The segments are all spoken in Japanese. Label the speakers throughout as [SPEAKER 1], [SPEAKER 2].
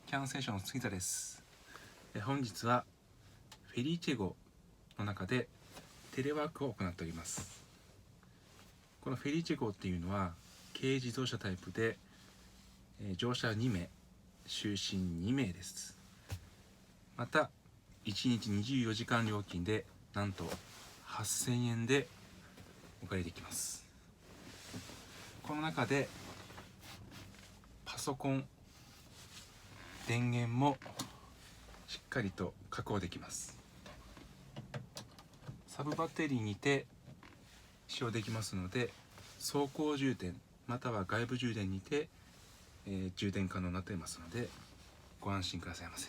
[SPEAKER 1] キャンステーションの杉田です。本日はフェリーチェ号の中でテレワークを行っております。このフェリーチェ号っていうのは軽自動車タイプで、乗車2名、就寝2名です。また1日24時間料金でなんと8000円でお借りできます。この中でパソコン、電源もしっかりと確保できます。サブバッテリーにて使用できますので、走行充電または外部充電にて、充電可能になっていますのでご安心くださいませ。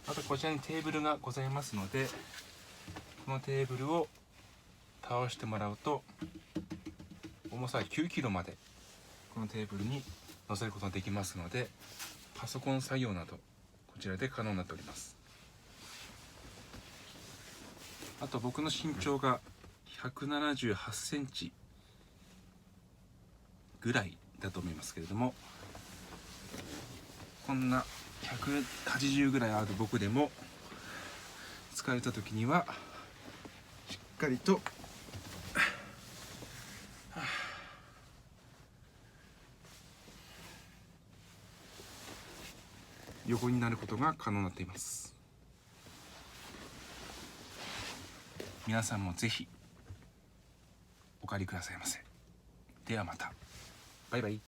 [SPEAKER 1] またこちらにテーブルがございますので、このテーブルを倒してもらうと重さ9キロまでこのテーブルに乗せることができますので、パソコン作業などこちらで可能になっております。あと僕の身長が178センチぐらいだと思いますけれども、こんな180ぐらいある僕でも疲れた時にはしっかりと横になることが可能になっています。皆さんもぜひお借りくださいませ。ではまた。バイバイ。